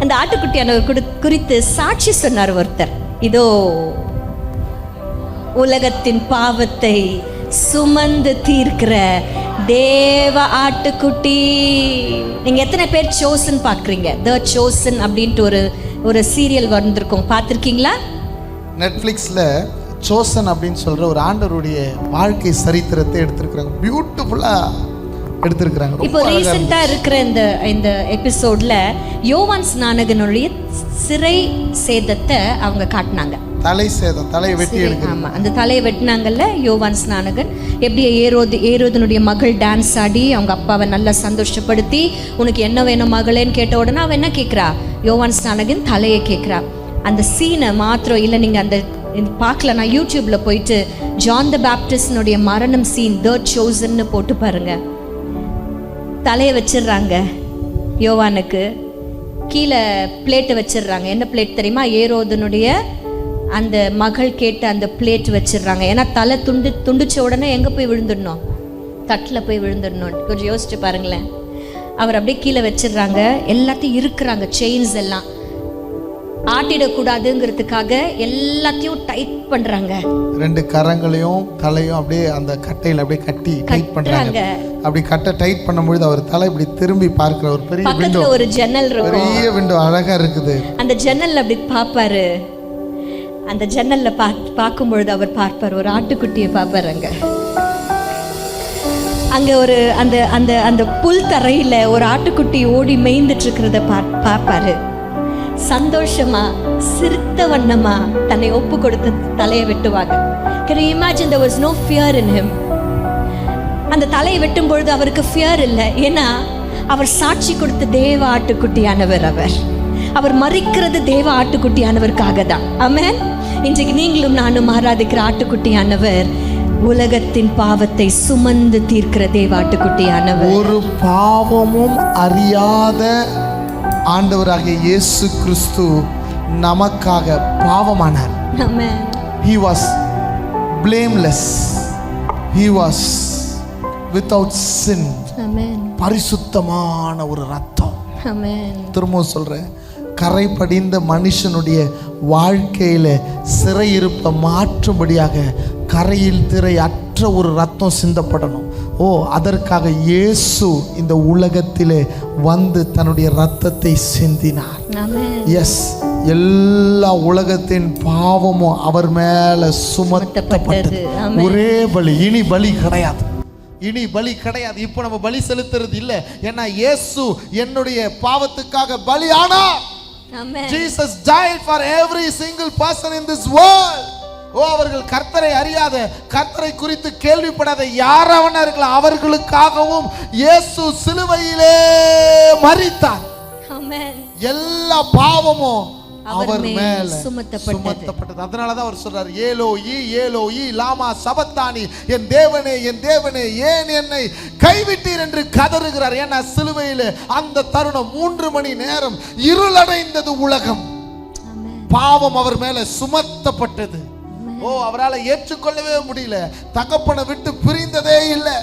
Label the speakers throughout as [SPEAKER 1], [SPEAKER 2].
[SPEAKER 1] அந்த ஆட்டுக்குட்டியானவர் குறித்து சாட்சி சொன்னார் ஒருத்தர். இதோ உலகத்தின் பாவத்தை சுமந்து தீர்க்கிற தேவ ஆட்டுக்குட்டி. நீங்க எத்தனை பேர் சோசன் பார்க்குறீங்க? த சோசன் அப்படின்ட்டு ஒரு சீரியல் வந்திருக்கும், பார்த்துருக்கீங்களா?
[SPEAKER 2] நெட்ஃப்ளிக்ஸில் சோசன் அப்படின்னு சொல்கிற ஒரு ஆண்டவருடைய வாழ்க்கை சரித்திரத்தை எடுத்திருக்கிறாங்க. பியூட்டிஃபுல்லாக எடுத்திருக்கிறாங்க.
[SPEAKER 1] இப்போ ரீசெண்டாக இருக்கிற இந்த எபிசோட்ல யோவான் ஸ்நானகனுடைய சிறை சேதத்தை அவங்க காட்டினாங்க.
[SPEAKER 2] தலை சேதம், தலையை வெட்டி எடுக்கிறாங்க.
[SPEAKER 1] ஆமாம், அந்த தலையை வெட்டினாங்கல்ல யோவான் ஸ்நானகன். எப்படி ஏரோதனுடைய மகள் டான்ஸ் ஆடி அவங்க அப்பாவை நல்லா சந்தோஷப்படுத்தி, உனக்கு என்ன வேணும் மகளேன்னு கேட்ட உடனே அவன் என்ன கேட்குறா? யோவான் ஸ்நானகன் தலையை கேட்குறா. அந்த சீனை மாத்திரம் இல்லை, நீங்கள் அந்த பார்க்கல, நான் யூடியூப்ல போயிட்டு ஜான் த பேப்டிஸ்டனுடைய மரணம் சீன் த சோசன்னு போட்டு பாருங்க. தலையை வச்சிடுறாங்க யோவானுக்கு, கீழே பிளேட்டை வச்சிடுறாங்க. என்ன பிளேட் தெரியுமா? ஏரோதனுடைய அந்த மகள் கேட்ட அந்த பிளேட் வச்சிடுறாங்க. ஏன்னா தலை துண்டிச்ச உடனே எங்கே போய் விழுந்துடணும்? தட்டில் போய் விழுந்துடணும். கொஞ்சம் யோசிச்சு பாருங்களேன். அவர் அப்படியே கீழே வச்சிடுறாங்க. எல்லாத்தையும் இருக்கிறாங்க, செயின்ஸ் எல்லாம் ஆட்டிடக்கூடாதுங்கிறதுக்காக எல்லாத்தையும் டைட் பண்றாங்க. ரெண்டு
[SPEAKER 2] கரங்களையும் தலையும் அப்படியே அந்த கட்டையில் அப்படியே கட்டி டைட் பண்றாங்க. அப்படி கட்டை டைட் பண்ணும்போது அவர் தலை இப்படி திரும்பி பார்க்கிற ஒரு பெரிய விண்டோ,
[SPEAKER 1] ஒரு ஜன்னல் இருக்கும்,
[SPEAKER 2] பெரிய விண்டோ அழகா இருக்குது.
[SPEAKER 1] அந்த ஜன்னல்ல அப்படி பார்ப்பாரு. அந்த ஜன்னல்ல பார்க்கும்பொழுது அவர் பார்ப்பார், ஒரு ஆட்டுக்குட்டியை பார்ப்பாருங்க. அங்க ஒரு அந்த அந்த அந்த புல் தரையில ஒரு ஆட்டுக்குட்டி ஓடி மேய்ந்துட்டு இருக்கிறத பார்ப்பாரு. சந்தோஷமா சிரித்த வண்ணமா தன்னை ஒப்பு கொடுத்து தலையை வெட்டுவாங்க. Can you imagine? There was no fear in him. அந்த தலையை வெட்டும் பொழுது அவருக்கு ஃபியர் இல்லை. ஏன்னா அவர் சாட்சி கொடுத்த தேவ ஆட்டுக்குட்டியானவர். அவர் மரிக்கிறது தேவ ஆட்டுக்குட்டியானவருக்காக தான். ஆமென். இன்றைக்கு நீங்களும் நானும் ஆராதிக்கிற ஆட்டுக்குட்டியானவர் உலகத்தின் பாவத்தை சுமந்து தீர்க்கிற தேவ ஆட்டுக்குட்டியானவர்.
[SPEAKER 2] ஒரு பாவமும் அறியாத ஆண்டவராகிய இயேசு கிறிஸ்து நமக்காக பாவமானார்.
[SPEAKER 1] ஆமென்.
[SPEAKER 2] He was blameless. He was without sin.
[SPEAKER 1] ஆமென்.
[SPEAKER 2] பரிசுத்தமான ஒரு ரத்தம்.
[SPEAKER 1] ஆமென்.
[SPEAKER 2] திரும்பவும் சொல்றேன், கரை படிந்த மனுஷனுடைய வாழ்க்கையில சிறையிருப்பை மாற்றும்படியாக கரையில் திரை அற்ற ஒரு ரத்தம் சிந்தப்படணும். அதற்காக இயேசு இந்த உலகத்திலே வந்து தன்னுடைய ரத்தத்தை சிந்தினார். எஸ், எல்லா உலகத்தின் பாவமும் அவர் மேல சுமத்தப்பட்டது. ஒரே பலி, இனி பலி கிடையாது. இனி பலி கிடையாது. இப்போ நம்ம பலி செலுத்துறது இல்லை. ஏன்னா இயேசு என்னுடைய பாவத்துக்காக பலி ஆனார். Jesus died for every single person in this world. அவர்கள் கர்த்தரை அறியாத, கர்த்தரை குறித்து கேள்விப்படாத யாராவனா இருக்கலாம், அவர்களுக்காகவும் இயேசு சிலுவையிலே மரித்தார். எல்லா பாவமும் அவர் மேல சுமத்தப்பட்டது. அதனாலதான் அவர் சொல்றார், ஏலோயி லாமா சபத்தானி, என் தேவனே என் தேவனே ஏன் என்னை கைவிட்டீர் என்று கதறுகிறார். ஏன்னா சிலுவையிலே அந்த தருணம் 3 மணி நேரம் இருளடைந்தது உலகம். பாவம் அவர் மேல சுமத்தப்பட்டது. அவரால் ஏற்றுக்கொள்ளவே முடியல. தகப்பனை விட்டு பிரிந்ததே இல்லை.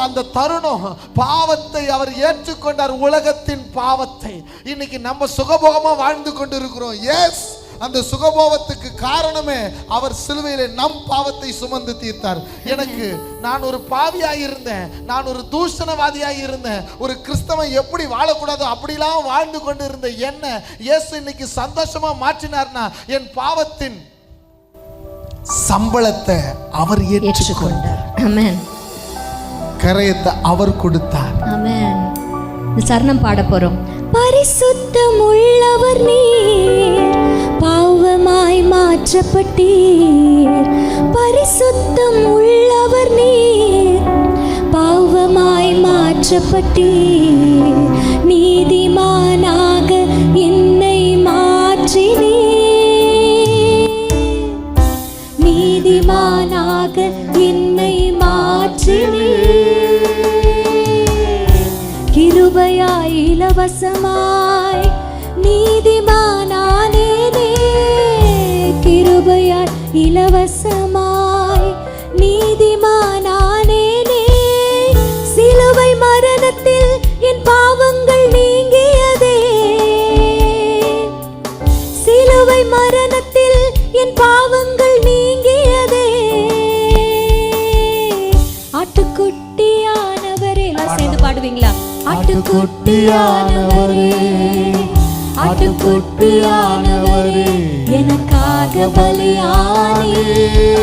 [SPEAKER 2] அந்த தருணம் பாவத்தை அவர் ஏற்றுக்கொண்டார், உலகத்தின் பாவத்தை. இன்னைக்கு நம்ம சுகபோகமா வாழ்ந்து கொண்டு இருக்கிறோம். எஸ், அந்த சுகபோகத்துக்கு காரணமே அவர் சிலுவையிலே நம் பாவத்தை சுமந்து தீர்த்தார். நான் ஒரு பாவியாய் இருந்தேன், நான் ஒரு தூஷணவாதியாய் இருந்தேன், ஒரு கிறிஸ்தவன் எப்படி வாழக்கூடாதோ அப்படிலாம் வாழ்ந்து கொண்டு இருந்த என்ன இயேசு இன்னைக்கு சந்தோஷமா மாற்றினார்னா, என் பாவத்தின் சம்பளத்தை அவர் ஏற்றுக்கொண்டார். ஆமென். கரையத்தை அவர் கொடுத்தார்.
[SPEAKER 1] ஆமென். இந்த சரணம் பாட போறோம். பரிசுத்தம் உள்ளவர் நீர், பாவமாய் மாற்றப்பட்டீர். பரிசுத்தம் உள்ளவர் நீர், பாவமாய் மாற்றப்பட்டீர். நீதிமானாக என்னை மாற்றினீர். நீதிமானாக என்னை மாற்றினீர். கிருபையாய் இலவசமாய் நீதிமானானேனே. கிருபையாய் இலவசமாய் நீதிமானானேனே. சிலுவை மரணத்தில் என் பாவங்கள் நீங்கியதே.
[SPEAKER 2] ஆட்டுக்குட்டியானவரே, ஆட்டுக்குட்டியானவரே,
[SPEAKER 1] எனக்காக பலியானீர்.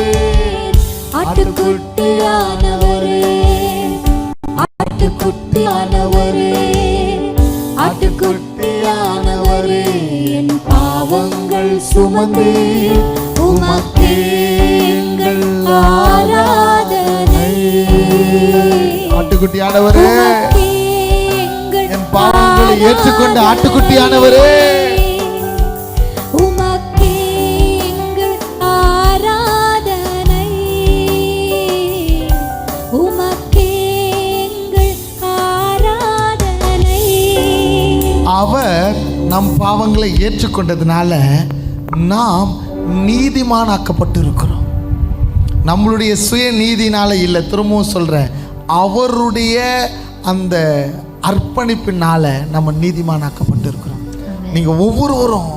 [SPEAKER 1] ஆட்டுக்குட்டியானவரே, ஆட்டுக்குட்டியானவரே, ஆட்டுக்குட்டியானவரே, என் பாவங்கள் சுமந்து உமக்கே எங்கள் ஆராதனை.
[SPEAKER 2] ஆட்டுக்குட்டியானவரே,
[SPEAKER 1] உமக்கே எங்கள்
[SPEAKER 2] என் பாவங்களை ஏற்றுக்கொண்ட ஆட்டுக்குட்டியானவரே,
[SPEAKER 1] உமக்கே எங்கள் ஆராதனை. உமக்கே எங்கள் ஆராதனை.
[SPEAKER 2] அவர் நம் பாவங்களை ஏற்றுக்கொண்டதுனால நாம் நீதிமானாக்கப்பட்டு இருக்கிறோம். நம்மளுடைய சுய நீதினால இல்லை, திரும்பவும் சொல்றேன், அவருடைய அந்த அர்ப்பணிப்பினால நம்ம நீதிமானாக்கப்பட்டு இருக்கிறோம். நீங்க ஒவ்வொருவரும்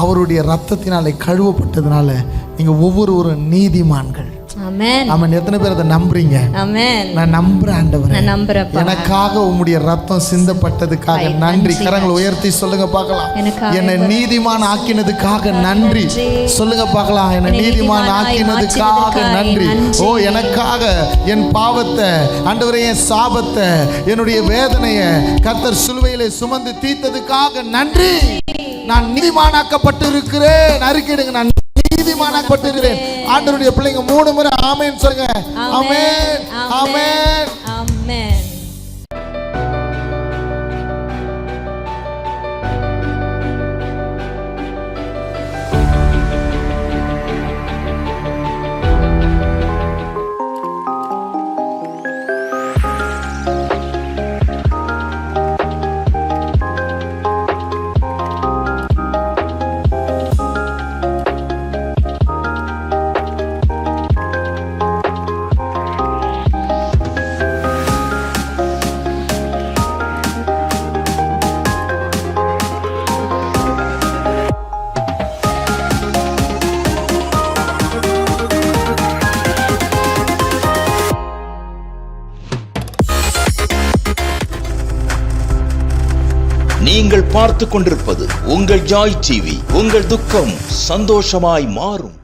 [SPEAKER 2] அவருடைய ரத்தத்தினாலே கழுவப்பட்டதுனால நீங்க ஒவ்வொருவரும் நீதிமான்கள்.
[SPEAKER 1] ஆமென்.
[SPEAKER 2] ஆமென். எத்தனை பேர் அதை நம்புறீங்க?
[SPEAKER 1] ஆமென்.
[SPEAKER 2] நான் நம்புறேன் ஆண்டவரே.
[SPEAKER 1] நான் நம்புறேன்.
[SPEAKER 2] எனக்காக உம்முடைய ரத்தம் சிந்தப்பட்டதுக்காக நன்றி. கரங்களை உயர்த்தி சொல்லுங்க பார்க்கலாம். என்னை நீதிமான் ஆக்கினதுக்காக நன்றி சொல்லுங்க பார்க்கலாம். என்னை நீதிமான் ஆக்கினதுக்காக நன்றி. ஓ, எனக்காக என் பாவத்தை ஆண்டவரே, என் சாபத்தை, என்னுடைய வேதனையை கர்த்தர் சிலுவையிலே சுமந்து தீர்த்ததுக்காக நன்றி. நான் நீதிமானாக்கப்பட்டு இருக்கிறேன். அறிக்கையிடுங்க, நான் நீதிமானாக்கப்பட்டு இருக்கிறேன். ஆண்டவருடைய பிள்ளைங்க 3 முறை ஆமென் சொல்லுங்க. ஆமென், ஆமென்,
[SPEAKER 1] ஆமென்.
[SPEAKER 3] நீங்கள் பார்த்து கொண்டிருப்பது உங்கள் ஜாய் டிவி. உங்கள் துக்கம் சந்தோஷமாய் மாறும்.